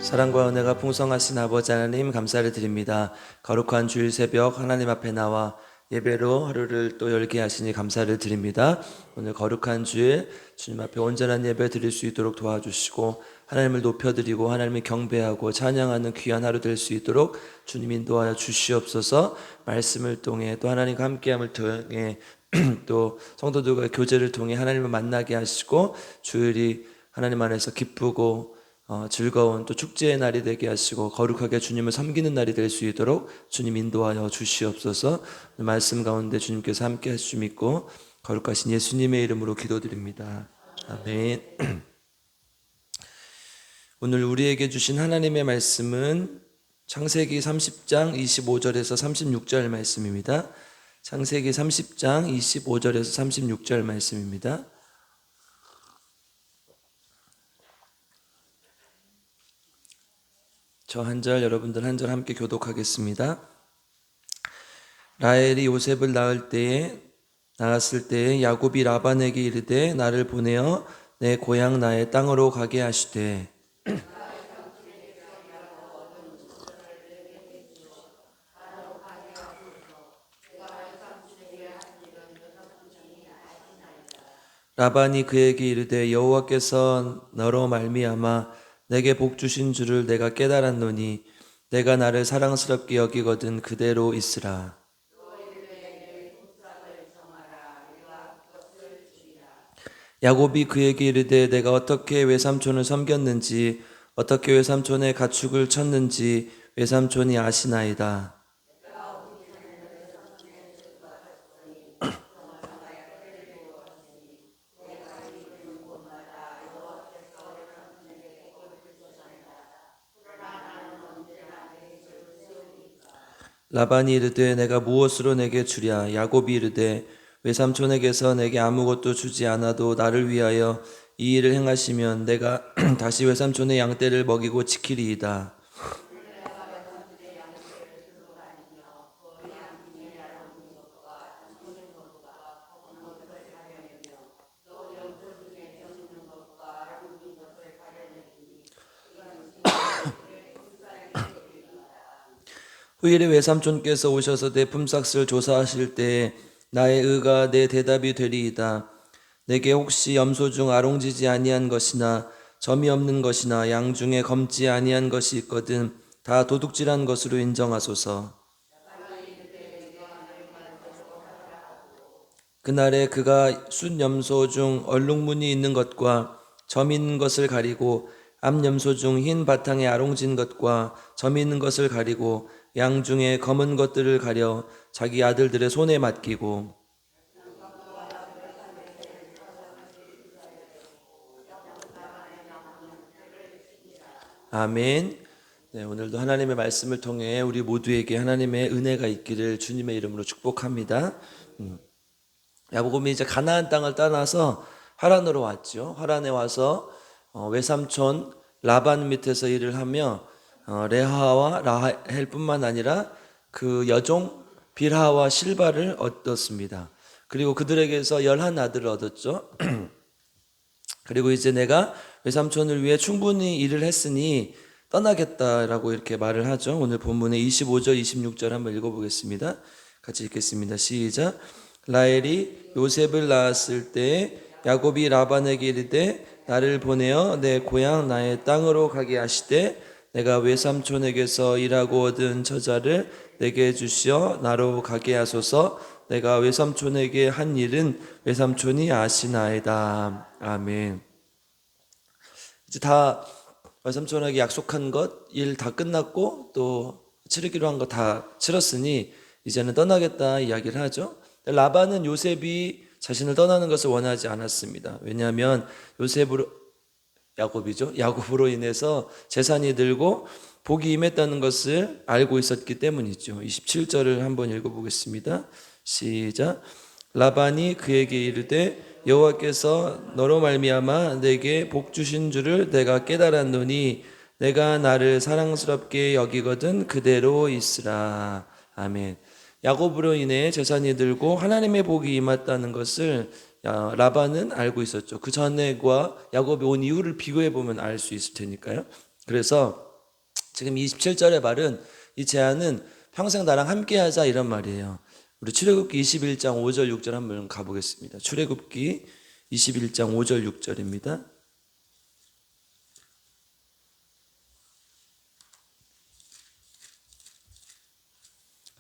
사랑과 은혜가 풍성하신 아버지 하나님 감사를 드립니다. 거룩한 주일 새벽 하나님 앞에 나와 예배로 하루를 또 열게 하시니 감사를 드립니다. 오늘 거룩한 주일 주님 앞에 온전한 예배 드릴 수 있도록 도와주시고 하나님을 높여드리고 하나님을 경배하고 찬양하는 귀한 하루 될 수 있도록 주님 인도하여 주시옵소서. 말씀을 통해 또 하나님과 함께함을 통해 또 성도들과 교제를 통해 하나님을 만나게 하시고 주일이 하나님 안에서 기쁘고 즐거운 또 축제의 날이 되게 하시고 거룩하게 주님을 섬기는 날이 될 수 있도록 주님 인도하여 주시옵소서. 말씀 가운데 주님께서 함께 하실 줄 믿고 거룩하신 예수님의 이름으로 기도드립니다. 아멘. 오늘 우리에게 주신 하나님의 말씀은 창세기 30장 25절에서 36절 말씀입니다. 창세기 30장 25절에서 36절 말씀입니다. 저 한 절, 여러분들 한 절 함께 교독하겠습니다. 라헬이 요셉을 낳았을 때에 야곱이 라반에게 이르되 나를 보내어 내 고향 나의 땅으로 가게 하시되 라반이 그에게 이르되 여호와께서 너로 말미암아 내게 복 주신 줄을 내가 깨달았노니 내가 나를 사랑스럽게 여기거든 그대로 있으라. 야곱이 그에게 이르되 내가 어떻게 외삼촌을 섬겼는지 어떻게 외삼촌의 가축을 쳤는지 외삼촌이 아시나이다. 라반이 이르되 내가 무엇으로 내게 주랴. 야곱이 이르되 외삼촌에게서 내게 아무것도 주지 않아도 나를 위하여 이 일을 행하시면 내가 다시 외삼촌의 양떼를 먹이고 지키리이다. 후일에 외삼촌께서 오셔서 내 품삯을 조사하실 때에 나의 의가 내 대답이 되리이다. 내게 혹시 염소 중 아롱지지 아니한 것이나 점이 없는 것이나 양 중에 검지 아니한 것이 있거든 다 도둑질한 것으로 인정하소서. 그날에 그가 순 염소 중 얼룩무늬 있는 것과 점 있는 것을 가리고 암 염소 중 흰 바탕에 아롱진 것과 점 있는 것을 가리고 양 중에 검은 것들을 가려 자기 아들들의 손에 맡기고 아멘. 네, 오늘도 하나님의 말씀을 통해 우리 모두에게 하나님의 은혜가 있기를 주님의 이름으로 축복합니다. 야곱이 이제 가나안 땅을 떠나서 하란으로 왔죠. 하란에 와서 외삼촌 라반 밑에서 일을 하며 레아와 라헬뿐만 아니라 그 여종 빌하와 실바를 얻었습니다. 그리고 그들에게서 11아들을 얻었죠. 그리고 이제 내가 외삼촌을 위해 충분히 일을 했으니 떠나겠다라고 이렇게 말을 하죠. 오늘 본문의 25절, 26절 한번 읽어보겠습니다. 같이 읽겠습니다. 시작. 라헬이 요셉을 낳았을 때 야곱이 라반에게 이르되 나를 보내어 내 고향 나의 땅으로 가게 하시되 내가 외삼촌에게서 일하고 얻은 처자를 내게 주시어 나로 가게 하소서. 내가 외삼촌에게 한 일은 외삼촌이 아시나이다. 아멘. 이제 다 외삼촌에게 약속한 것, 일 다 끝났고 또 치르기로 한 거 다 치렀으니 이제는 떠나겠다 이야기를 하죠. 라반은 요셉이 자신을 떠나는 것을 원하지 않았습니다. 왜냐하면 야곱으로 인해서 재산이 들고 복이 임했다는 것을 알고 있었기 때문이죠. 27절을 한번 읽어보겠습니다. 시작. 라반이 그에게 이르되 여호와께서 너로 말미암아 내게 복 주신 줄을 내가 깨달았노니 내가 나를 사랑스럽게 여기거든 그대로 있으라. 아멘. 야곱으로 인해 재산이 들고 하나님의 복이 임했다는 것을 라반은 알고 있었죠. 그 전에과 야곱이 온 이유를 비교해 보면 알 수 있을 테니까요. 그래서 지금 27절의 말은 이 제안은 평생 나랑 함께 하자 이런 말이에요. 우리 출애굽기 21장 5절 6절 한번 가보겠습니다. 출애굽기 21장 5절 6절입니다.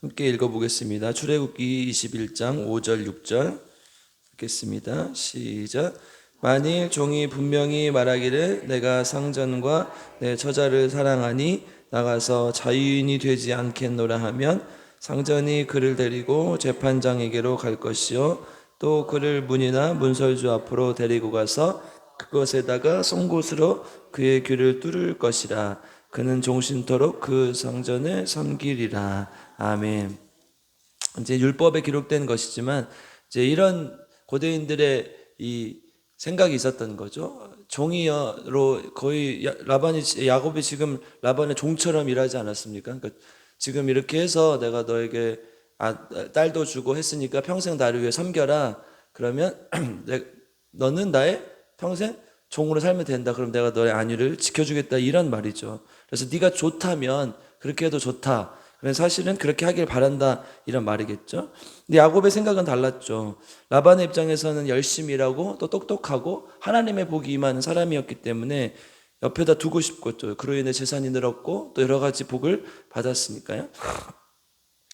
함께 읽어보겠습니다. 출애굽기 21장 5절 6절 읽겠습니다. 시작. 만일 종이 분명히 말하기를 내가 상전과 내 처자를 사랑하니 나가서 자유인이 되지 않겠노라 하면 상전이 그를 데리고 재판장에게로 갈 것이요 또 그를 문이나 문설주 앞으로 데리고 가서 그것에다가 송곳으로 그의 귀를 뚫을 것이라. 그는 종신토록 그 상전을 섬기리라. 아멘. 이제 율법에 기록된 것이지만 이제 이런 고대인들의 이 생각이 있었던 거죠. 종이로 거의 야곱이 지금 라반의 종처럼 일하지 않았습니까? 그러니까 지금 이렇게 해서 내가 너에게 딸도 주고 했으니까 평생 나를 위해 섬겨라. 그러면 너는 나의 평생 종으로 살면 된다. 그럼 내가 너의 안위를 지켜주겠다. 이런 말이죠. 그래서 네가 좋다면 그렇게 해도 좋다. 그래서 사실은 그렇게 하길 바란다. 이런 말이겠죠. 근데 야곱의 생각은 달랐죠. 라반의 입장에서는 열심히 일하고 또 똑똑하고 하나님의 복이 임하는 사람이었기 때문에 옆에다 두고 싶고 또 그로 인해 재산이 늘었고 또 여러 가지 복을 받았으니까요.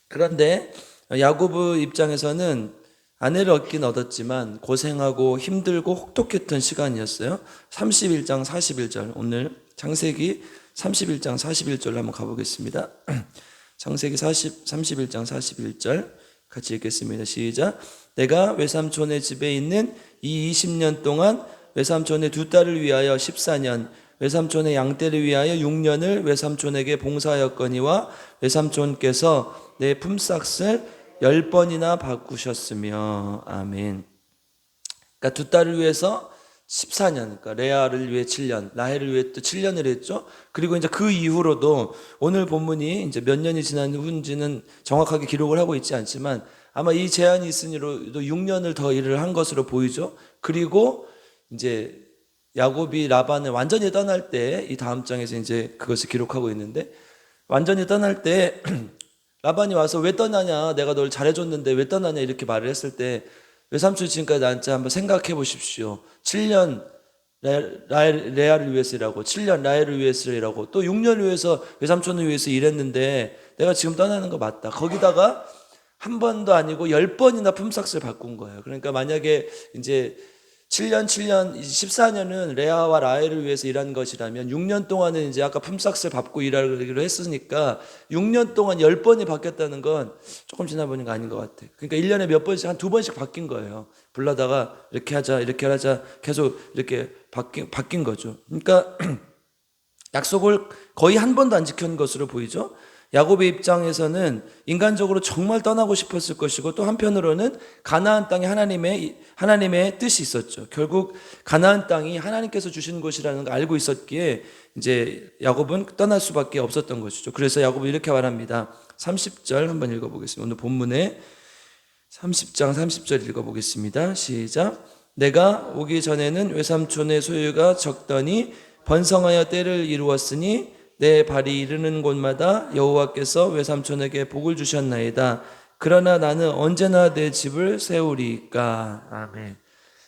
그런데 야곱의 입장에서는 아내를 얻긴 얻었지만 고생하고 힘들고 혹독했던 시간이었어요. 31장 41절 오늘 창세기 31장 41절로 한번 가보겠습니다. 창세기 31장 41절 같이 읽겠습니다. 시작. 내가 외삼촌의 집에 있는 이 20년 동안 외삼촌의 두 딸을 위하여 14년 외삼촌의 양떼를 위하여 6년을 외삼촌에게 봉사하였거니와 외삼촌께서 내 품삯을 10번이나 바꾸셨으며. 아멘. 그러니까 두 딸을 위해서 14년, 그러니까 레아를 위해 7년, 라헬을 위해 또 7년을 했죠. 그리고 이제 그 이후로도 오늘 본문이 이제 몇 년이 지난 후인지는 정확하게 기록을 하고 있지 않지만 아마 이 제한이 있으니로도 6년을 더 일을 한 것으로 보이죠. 그리고 이제 야곱이 라반을 완전히 떠날 때 이 다음 장에서 이제 그것을 기록하고 있는데 완전히 떠날 때 라반이 와서 왜 떠나냐, 내가 널 잘해줬는데 왜 떠나냐 이렇게 말을 했을 때 외삼촌이 지금까지 나한테 한번 생각해 보십시오. 7년 레아를 위해서 일하고 7년 라헬을 위해서 일하고 또 6년을 위해서 외삼촌을 위해서 일했는데 내가 지금 떠나는 거 맞다. 거기다가 한 번도 아니고 10번이나 품삯을 바꾼 거예요. 그러니까 만약에 이제 7년 14년은 레아와 라헬을 위해서 일한 것이라면 6년 동안은 이제 아까 품삯을 받고 일하기로 했으니까 6년 동안 10번이 바뀌었다는 건 조금 지나보니까 아닌 것 같아요. 그러니까 1년에 몇 번씩 한 2번씩 바뀐 거예요. 불러다가 이렇게 하자 이렇게 하자 계속 이렇게 바뀐 거죠. 그러니까 약속을 거의 한 번도 안 지킨 것으로 보이죠. 야곱의 입장에서는 인간적으로 정말 떠나고 싶었을 것이고 또 한편으로는 가나안 땅에 하나님의 뜻이 있었죠. 결국 가나안 땅이 하나님께서 주신 곳이라는 걸 알고 있었기에 이제 야곱은 떠날 수밖에 없었던 것이죠. 그래서 야곱은 이렇게 말합니다. 30절 한번 읽어보겠습니다. 오늘 본문에 30장 30절 읽어보겠습니다. 시작. 내가 오기 전에는 외삼촌의 소유가 적더니 번성하여 때를 이루었으니 내 발이 이르는 곳마다 여호와께서 외삼촌에게 복을 주셨나이다. 그러나 나는 언제나 내 집을 세우리까. 아멘.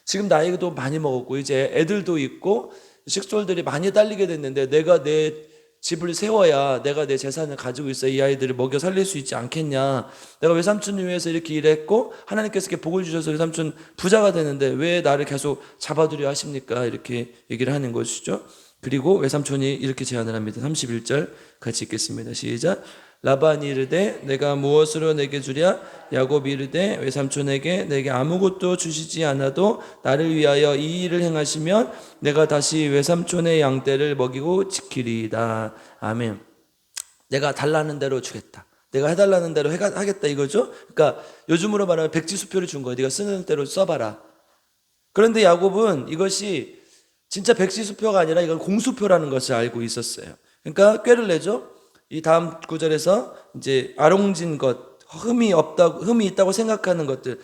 지금 나이도 많이 먹었고 이제 애들도 있고 식솔들이 많이 딸리게 됐는데 내가 내 집을 세워야 내가 내 재산을 가지고 있어 이 아이들을 먹여 살릴 수 있지 않겠냐. 내가 외삼촌을 위해서 이렇게 일했고 하나님께서 이렇게 복을 주셔서 외삼촌 부자가 되는데 왜 나를 계속 잡아두려 하십니까? 이렇게 얘기를 하는 것이죠. 그리고 외삼촌이 이렇게 제안을 합니다. 31절 같이 읽겠습니다. 시작. 라반이 이르되 내가 무엇으로 내게 주랴? 야곱이 이르되 외삼촌에게 내게 아무것도 주시지 않아도 나를 위하여 이 일을 행하시면 내가 다시 외삼촌의 양떼를 먹이고 지키리이다. 아멘. 내가 달라는 대로 주겠다. 내가 해달라는 대로 하겠다 이거죠. 그러니까 요즘으로 말하면 백지수표를 준 거예요. 네가 쓰는 대로 써봐라. 그런데 야곱은 이것이 진짜 백지수표가 아니라 이건 공수표라는 것을 알고 있었어요. 그러니까 꾀를 내죠. 이 다음 구절에서 이제 아롱진 것, 흠이 있다고 생각하는 것들.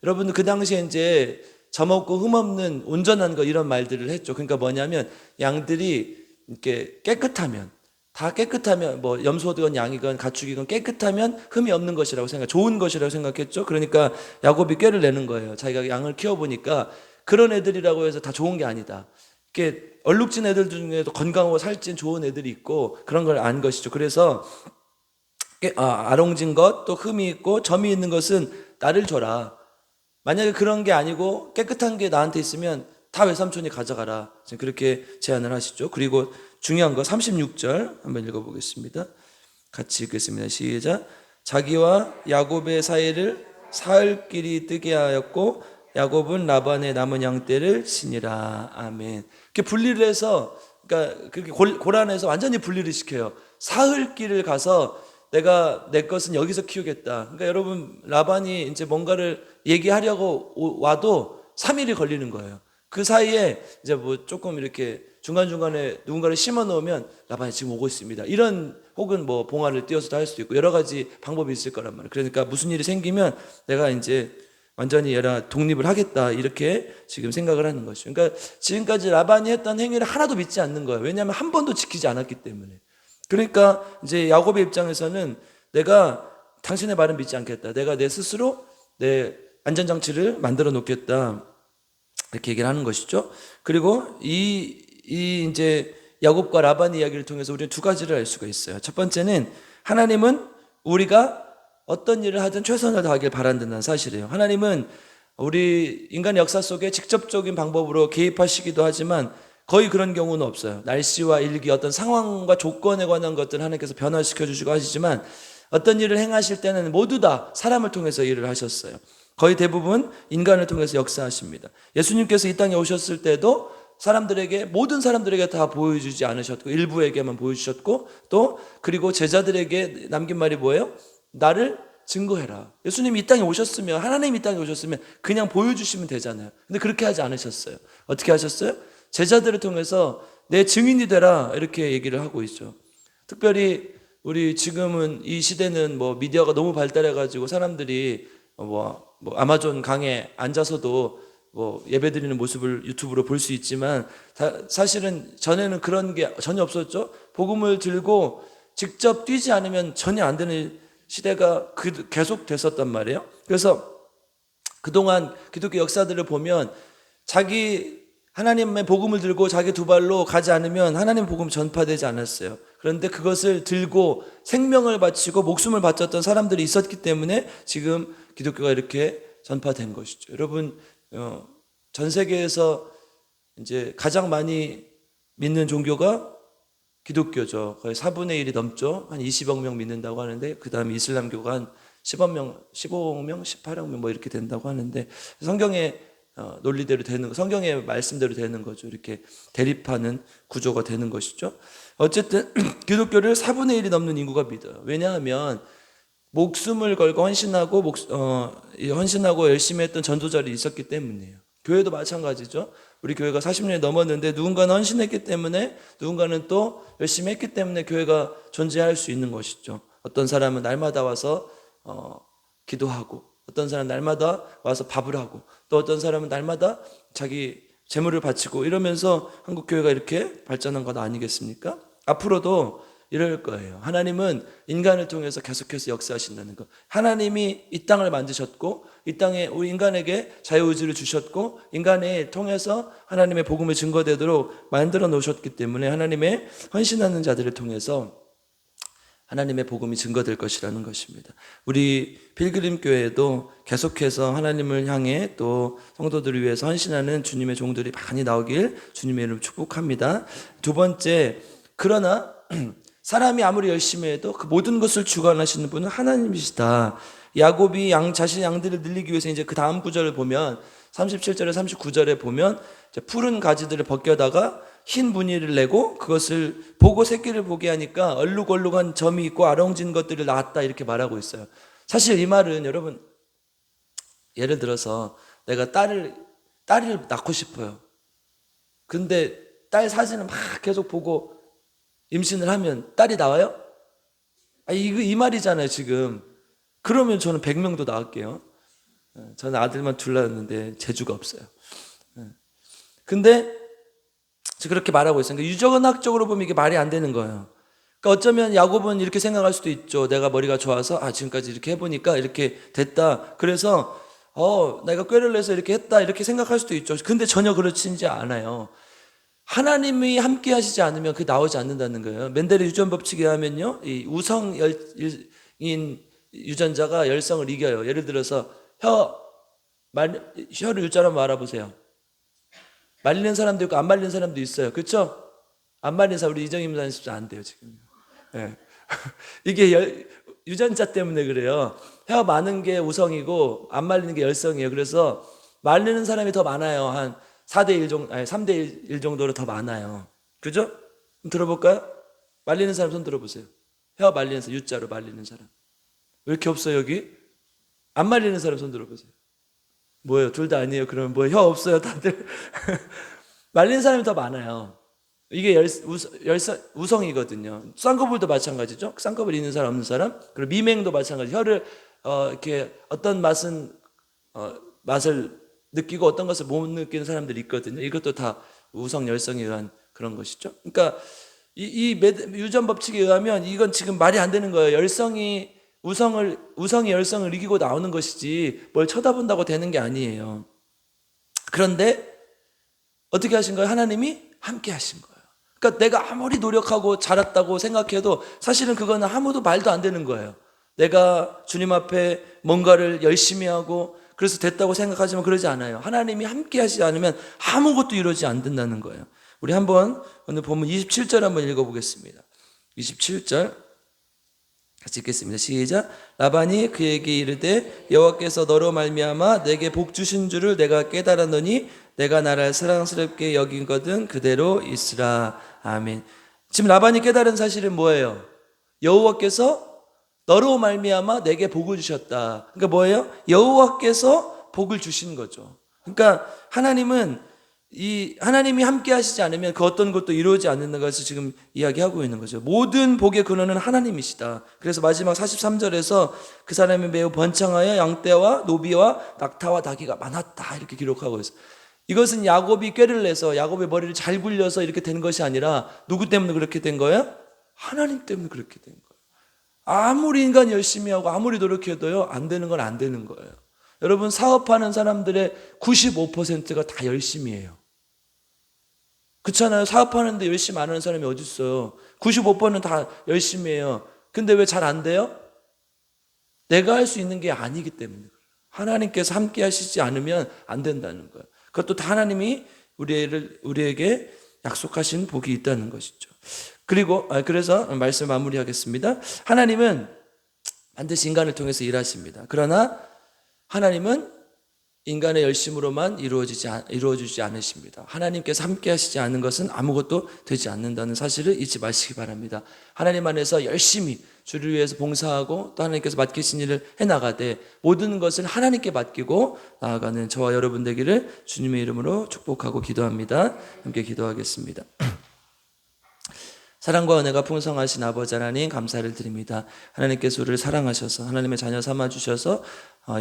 여러분 그 당시에 이제 점없고 흠없는 온전한 것 이런 말들을 했죠. 그러니까 뭐냐면 양들이 이렇게 깨끗하면 다 깨끗하면 뭐 염소든 양이건 가축이건 깨끗하면 흠이 없는 것이라고 좋은 것이라고 생각했죠. 그러니까 야곱이 꾀를 내는 거예요. 자기가 양을 키워보니까 그런 애들이라고 해서 다 좋은 게 아니다. 이렇게 얼룩진 애들 중에도 건강하고 살찐 좋은 애들이 있고 그런 걸 안 것이죠. 그래서 아롱진 것, 또 흠이 있고 점이 있는 것은 나를 줘라. 만약에 그런 게 아니고 깨끗한 게 나한테 있으면 다 외삼촌이 가져가라. 그렇게 제안을 하시죠. 그리고 중요한 거 36절 한번 읽어보겠습니다. 같이 읽겠습니다. 시작. 자기와 야곱의 사이를 사흘길이 뜨게 하였고 야곱은 라반의 남은 양떼를 신이라. 아멘. 이렇게 분리를 해서, 그러니까 그렇게 고란해서 완전히 분리를 시켜요. 사흘길을 가서 내가 내 것은 여기서 키우겠다. 그러니까 여러분, 라반이 이제 뭔가를 얘기하려고 와도 3일이 걸리는 거예요. 그 사이에 이제 뭐 조금 이렇게 중간중간에 누군가를 심어 놓으면 라반이 지금 오고 있습니다. 이런, 혹은 뭐 봉화를 띄워서도 할 수도 있고 여러 가지 방법이 있을 거란 말이에요. 그러니까 무슨 일이 생기면 내가 이제 완전히 얘라 독립을 하겠다, 이렇게 지금 생각을 하는 것이죠. 그러니까 지금까지 라반이 했던 행위를 하나도 믿지 않는 거예요. 왜냐하면 한 번도 지키지 않았기 때문에. 그러니까 이제 야곱의 입장에서는 내가 당신의 말은 믿지 않겠다. 내가 내 스스로 내 안전장치를 만들어 놓겠다. 이렇게 얘기를 하는 것이죠. 그리고 이 이제 야곱과 라반의 이야기를 통해서 우리는 두 가지를 알 수가 있어요. 첫 번째는 하나님은 우리가 어떤 일을 하든 최선을 다하길 바란다는 사실이에요. 하나님은 우리 인간의 역사 속에 직접적인 방법으로 개입하시기도 하지만 거의 그런 경우는 없어요. 날씨와 일기, 어떤 상황과 조건에 관한 것들을 하나님께서 변화시켜 주시고 하시지만 어떤 일을 행하실 때는 모두 다 사람을 통해서 일을 하셨어요. 거의 대부분 인간을 통해서 역사하십니다. 예수님께서 이 땅에 오셨을 때도 사람들에게, 모든 사람들에게 다 보여주지 않으셨고 일부에게만 보여주셨고, 또 그리고 제자들에게 남긴 말이 뭐예요? 나를 증거해라. 예수님이 이 땅에 오셨으면, 하나님이 이 땅에 오셨으면 그냥 보여주시면 되잖아요. 근데 그렇게 하지 않으셨어요. 어떻게 하셨어요? 제자들을 통해서 내 증인이 되라, 이렇게 얘기를 하고 있죠. 특별히 우리 지금은 이 시대는 뭐 미디어가 너무 발달해가지고 사람들이 뭐 아마존 강에 앉아서도 뭐 예배드리는 모습을 유튜브로 볼 수 있지만 사실은 전에는 그런 게 전혀 없었죠. 복음을 들고 직접 뛰지 않으면 전혀 안 되는 시대가 계속 됐었단 말이에요. 그래서 그동안 기독교 역사들을 보면 자기 하나님의 복음을 들고 자기 두 발로 가지 않으면 하나님의 복음 전파되지 않았어요. 그런데 그것을 들고 생명을 바치고 목숨을 바쳤던 사람들이 있었기 때문에 지금 기독교가 이렇게 전파된 것이죠. 여러분, 전 세계에서 이제 가장 많이 믿는 종교가 기독교죠. 거의 4분의 1이 넘죠. 한 20억 명 믿는다고 하는데, 그 다음에 이슬람교가 한 10억 명, 15억 명, 18억 명 뭐 이렇게 된다고 하는데, 성경의 논리대로 되는, 성경의 말씀대로 되는 거죠. 이렇게 대립하는 구조가 되는 것이죠. 어쨌든 기독교를 4분의 1이 넘는 인구가 믿어요. 왜냐하면 목숨을 걸고 헌신하고 열심히 했던 전도자들이 있었기 때문이에요. 교회도 마찬가지죠. 우리 교회가 40년이 넘었는데 누군가는 헌신했기 때문에, 누군가는 또 열심히 했기 때문에 교회가 존재할 수 있는 것이죠. 어떤 사람은 날마다 와서 기도하고, 어떤 사람은 날마다 와서 밥을 하고, 또 어떤 사람은 날마다 자기 재물을 바치고, 이러면서 한국 교회가 이렇게 발전한 것 아니겠습니까? 앞으로도 이럴 거예요. 하나님은 인간을 통해서 계속해서 역사하신다는 것. 하나님이 이 땅을 만드셨고, 이 땅에 우리 인간에게 자유의지를 주셨고, 인간을 통해서 하나님의 복음이 증거되도록 만들어 놓으셨기 때문에 하나님의 헌신하는 자들을 통해서 하나님의 복음이 증거될 것이라는 것입니다. 우리 필그림 교회도 계속해서 하나님을 향해 또 성도들을 위해서 헌신하는 주님의 종들이 많이 나오길 주님의 이름으로 축복합니다. 두 번째, 그러나 사람이 아무리 열심히 해도 그 모든 것을 주관하시는 분은 하나님이시다. 야곱이 자신의 양들을 늘리기 위해서 이제 그 다음 구절을 보면 37절에 39절에 보면 푸른 가지들을 벗겨다가 흰 무늬를 내고 그것을 보고 새끼를 보게 하니까 얼룩얼룩한 점이 있고 아롱진 것들을 낳았다, 이렇게 말하고 있어요. 사실 이 말은, 여러분, 예를 들어서 내가 딸을 낳고 싶어요. 근데 딸 사진을 막 계속 보고 임신을 하면 딸이 나와요? 이 말이잖아요, 지금. 그러면 저는 100명도 낳을게요. 저는 아들만 둘 낳았는데 재주가 없어요. 근데 그렇게 말하고 있어요. 그러니까 유전학적으로 보면 이게 말이 안 되는 거예요. 그러니까 어쩌면 야곱은 이렇게 생각할 수도 있죠. 내가 머리가 좋아서 지금까지 이렇게 해보니까 이렇게 됐다. 그래서 내가 꾀를 내서 이렇게 했다 이렇게 생각할 수도 있죠. 근데 전혀 그렇지 않아요. 하나님이 함께 하시지 않으면 그게 나오지 않는다는 거예요. 멘델의 유전 법칙에 의하면요, 이 우성인 유전자가 열성을 이겨요. 예를 들어서 혀를 유자로 한번 알아보세요. 말리는 사람도 있고 안 말리는 사람도 있어요. 그렇죠? 안 말리는 사람, 우리 이정임 목사님 진짜 안 돼요 지금. 네. 이게 유전자 때문에 그래요. 혀 많은 게 우성이고 안 말리는 게 열성이에요. 그래서 말리는 사람이 더 많아요. 한 4대1 정도, 아니 3대1 정도로 더 많아요. 그죠? 들어볼까요? 말리는 사람 손 들어보세요. 혀 말리는 사람, U자로 말리는 사람. 왜 이렇게 없어요 여기? 안 말리는 사람 손 들어보세요. 뭐예요? 둘 다 아니에요. 그러면 혀 없어요 다들? 말리는 사람이 더 많아요. 이게 우성이거든요. 쌍꺼풀도 마찬가지죠. 쌍꺼풀 있는 사람 없는 사람. 그리고 미맹도 마찬가지. 혀를 이렇게 어떤 맛을 느끼고 어떤 것을 못 느끼는 사람들이 있거든요. 이것도 다 우성 열성에 의한 그런 것이죠. 그러니까 이 유전 법칙에 의하면 이건 지금 말이 안 되는 거예요. 우성이 열성을 이기고 나오는 것이지 뭘 쳐다본다고 되는 게 아니에요. 그런데 어떻게 하신 거예요? 하나님이 함께 하신 거예요. 그러니까 내가 아무리 노력하고 잘했다고 생각해도 사실은 그거는 아무도 말도 안 되는 거예요. 내가 주님 앞에 뭔가를 열심히 하고 그래서 됐다고 생각하지만 그러지 않아요. 하나님이 함께 하시지 않으면 아무것도 이루어지지 않는다는 거예요. 우리 한번 오늘 본문 27절 한번 읽어보겠습니다. 27절 같이 읽겠습니다. 시작. 라반이 그에게 이르되 여호와께서 너로 말미암아 내게 복 주신 줄을 내가 깨달았노니 내가 나를 사랑스럽게 여긴거든 그대로 있으라. 아멘. 지금 라반이 깨달은 사실은 뭐예요? 여호와께서 너로 말미암아 내게 복을 주셨다. 그러니까 뭐예요? 여호와께서 복을 주신 거죠. 그러니까 하나님이 함께 하시지 않으면 그 어떤 것도 이루어지지 않는 것을 지금 이야기하고 있는 거죠. 모든 복의 근원은 하나님이시다. 그래서 마지막 43절에서 그 사람이 매우 번창하여 양떼와 노비와 낙타와 닭이가 많았다 이렇게 기록하고 있어요. 이것은 야곱이 꾀를 내서 야곱의 머리를 잘 굴려서 이렇게 된 것이 아니라 누구 때문에 그렇게 된 거예요? 하나님 때문에 그렇게 된 거예요. 아무리 인간 열심히 하고 아무리 노력해도요 안 되는 건 안 되는 거예요. 여러분, 사업하는 사람들의 95%가 다 열심히 해요. 그렇잖아요. 사업하는데 열심히 안 하는 사람이 어디 있어요? 95%는 다 열심히 해요. 근데 왜 잘 안 돼요? 내가 할 수 있는 게 아니기 때문에 그래요. 하나님께서 함께 하시지 않으면 안 된다는 거예요. 그것도 다 하나님이 우리에게 약속하신 복이 있다는 것이죠. 그래서 말씀 마무리하겠습니다. 하나님은 반드시 인간을 통해서 일하십니다. 그러나 하나님은 인간의 열심으로만 이루어지지 않으십니다. 하나님께서 함께 하시지 않는 것은 아무것도 되지 않는다는 사실을 잊지 마시기 바랍니다. 하나님 안에서 열심히 주를 위해서 봉사하고 또 하나님께서 맡기신 일을 해나가되 모든 것을 하나님께 맡기고 나아가는 저와 여러분 되기를 주님의 이름으로 축복하고 기도합니다. 함께 기도하겠습니다. 사랑과 은혜가 풍성하신 아버지 하나님 감사를 드립니다. 하나님께서 우리를 사랑하셔서 하나님의 자녀 삼아주셔서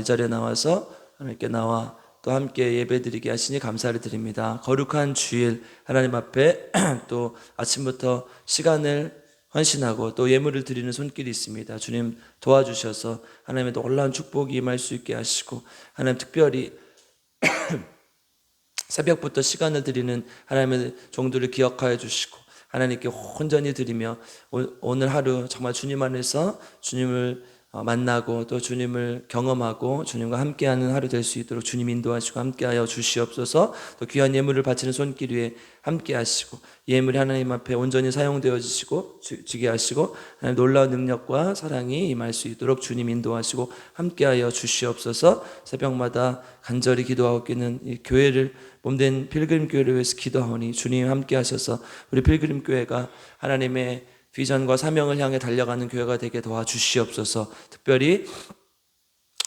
이 자리에 나와서 하나님께 나와 또 함께 예배드리게 하시니 감사를 드립니다. 거룩한 주일 하나님 앞에 또 아침부터 시간을 헌신하고 또 예물을 드리는 손길이 있습니다. 주님 도와주셔서 하나님의 놀라운 축복이 임할 수 있게 하시고 하나님 특별히 새벽부터 시간을 드리는 하나님의 종들을 기억하여 주시고 하나님께 온전히 드리며 오늘 하루 정말 주님 안에서 주님을 만나고 또 주님을 경험하고 주님과 함께하는 하루 될 수 있도록 주님 인도하시고 함께하여 주시옵소서. 또 귀한 예물을 바치는 손길 위에 함께하시고 예물이 하나님 앞에 온전히 사용되어지시고 지게 하시고 하나님 놀라운 능력과 사랑이 임할 수 있도록 주님 인도하시고 함께하여 주시옵소서. 새벽마다 간절히 기도하고 있는 이 교회를 몸된 필그림 교회를 위해서 기도하오니 주님 함께하셔서 우리 필그림 교회가 하나님의 비전과 사명을 향해 달려가는 교회가 되게 도와주시옵소서. 특별히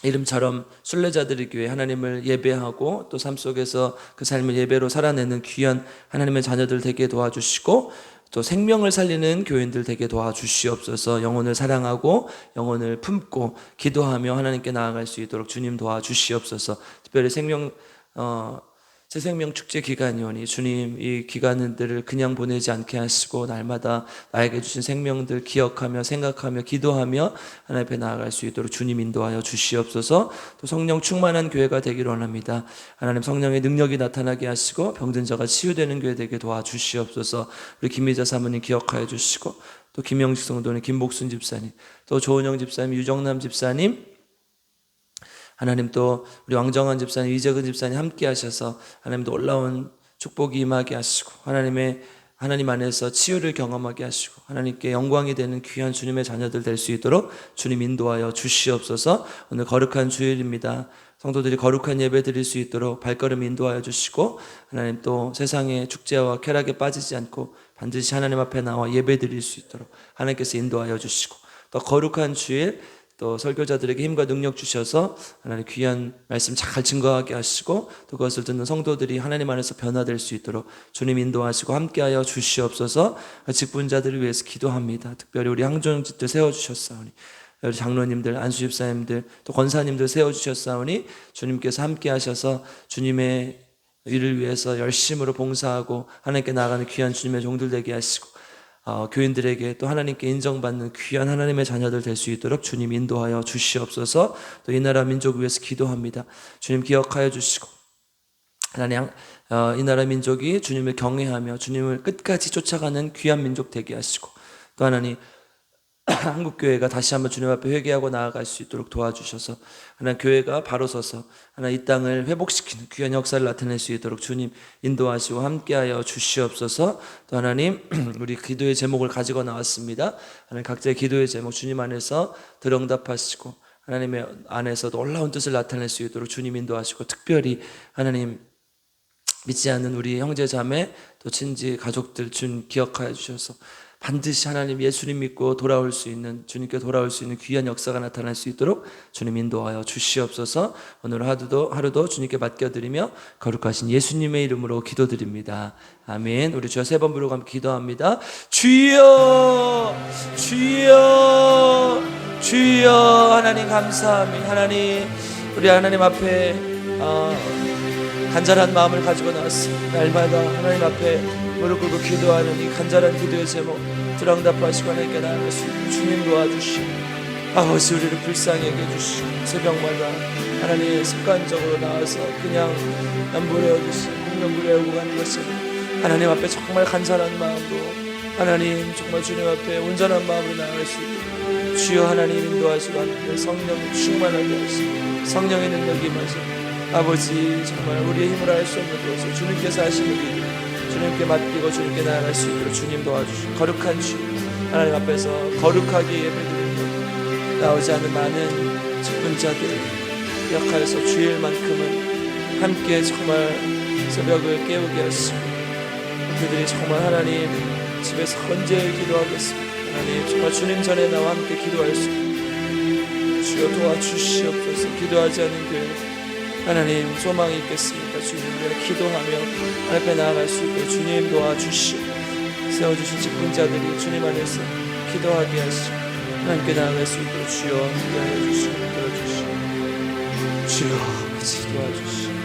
이름처럼 순례자들의 교회 하나님을 예배하고 또 삶 속에서 그 삶을 예배로 살아내는 귀한 하나님의 자녀들 되게 도와주시고 또 생명을 살리는 교인들 되게 도와주시옵소서. 영혼을 사랑하고 영혼을 품고 기도하며 하나님께 나아갈 수 있도록 주님 도와주시옵소서. 특별히 새 생명 축제 기간이오니 주님 이 기간들을 그냥 보내지 않게 하시고 날마다 나에게 주신 생명들 기억하며 생각하며 기도하며 하나님 앞에 나아갈 수 있도록 주님 인도하여 주시옵소서. 또 성령 충만한 교회가 되기를 원합니다. 하나님 성령의 능력이 나타나게 하시고 병든 자가 치유되는 교회 되게 도와주시옵소서. 우리 김미자 사모님 기억하여 주시고 또 김영식 성도님, 김복순 집사님, 또 조은영 집사님, 유정남 집사님, 하나님 또 우리 왕정환 집사님, 이재근 집사님 함께 하셔서 하나님도 올라온 축복이 임하게 하시고 하나님 안에서 치유를 경험하게 하시고 하나님께 영광이 되는 귀한 주님의 자녀들 될 수 있도록 주님 인도하여 주시옵소서. 오늘 거룩한 주일입니다. 성도들이 거룩한 예배 드릴 수 있도록 발걸음 인도하여 주시고 하나님 또 세상의 축제와 쾌락에 빠지지 않고 반드시 하나님 앞에 나와 예배 드릴 수 있도록 하나님께서 인도하여 주시고 또 거룩한 주일 또 설교자들에게 힘과 능력 주셔서 하나님 귀한 말씀 잘 증거하게 하시고 또 그것을 듣는 성도들이 하나님 안에서 변화될 수 있도록 주님 인도하시고 함께하여 주시옵소서. 직분자들을 위해서 기도합니다. 특별히 우리 항종직들 세워주셨사오니 우리 장로님들, 안수집사님들, 또 권사님들 세워주셨사오니 주님께서 함께하셔서 주님의 일을 위해서 열심으로 봉사하고 하나님께 나아가는 귀한 주님의 종들 되게 하시고 교인들에게 또 하나님께 인정받는 귀한 하나님의 자녀들 될 수 있도록 주님 인도하여 주시옵소서. 또 이 나라 민족 위해서 기도합니다. 주님 기억하여 주시고 하나님 이 나라 민족이 주님을 경외하며 주님을 끝까지 쫓아가는 귀한 민족 되게 하시고 또 하나님 한국교회가 다시 한번 주님 앞에 회개하고 나아갈 수 있도록 도와주셔서 하나님 교회가 바로 서서 하나님 이 땅을 회복시키는 귀한 역사를 나타낼 수 있도록 주님 인도하시고 함께하여 주시옵소서. 또 하나님 우리 기도의 제목을 가지고 나왔습니다. 하나님 각자의 기도의 제목 주님 안에서 들응답하시고 하나님의 안에서 놀라운 뜻을 나타낼 수 있도록 주님 인도하시고 특별히 하나님 믿지 않는 우리 형제 자매 또 친지 가족들 주님 기억하여 주셔서 반드시 하나님 예수님 믿고 돌아올 수 있는 주님께 돌아올 수 있는 귀한 역사가 나타날 수 있도록 주님 인도하여 주시옵소서. 오늘 하루도 주님께 맡겨드리며 거룩하신 예수님의 이름으로 기도드립니다. 아멘. 우리 주여 세 번 부르고 함께 기도합니다. 주여 주여 주여. 하나님 감사합니다. 하나님 우리 하나님 앞에 간절한 마음을 가지고 나왔습니다. 날마다 하나님 앞에 무릎 꿇고 기도하는 이 간절한 기도의 제목 들응답하시고 하나님께 나아갈 수 있는 주님 도와주시고 아버지 우리를 불쌍히 여겨주시고 새벽마다 하나님 습관적으로 나와서 그냥 남부를 얻으시고 공명부를 외우고 가는 것을 하나님 앞에 정말 간절한 마음으로 하나님 정말 주님 앞에 온전한 마음으로 나아갈 수 있도록 주여 하나님 인도하시고 하나님 성령 충만하게 하시고 성령의 능력이 임하시고 아버지 정말 우리의 힘으로 할 수 없는 것을 주님께서 하시는 일 주님께 맡기고 주님께 나아갈 수 있도록 주님 도와주시고 거룩한 주 하나님 앞에서 거룩하게 예배드리고 나오지 않는 많은 직분자들 기억하여서 주일만큼은 함께 정말 새벽을 깨우게 하시고 그들이 정말 하나님 집에서 언제 기도하겠습니까? 하나님 정말 주님 전에 나와 함께 기도할 수 있도록 주여 도와주시옵소서. 기도하지 않는 교회 하나님 소망이 있겠습니까? 주님 우리가 기도하며 하나님 앞에 나아갈 수 있도록 주님 도와주시고 세워주신 직분자들이 주님 안에서 기도하게 하시고 하나님께 나아갈 수 있도록 주여 함께하여 주시고 들어주시고 주여 아버지 도와주시고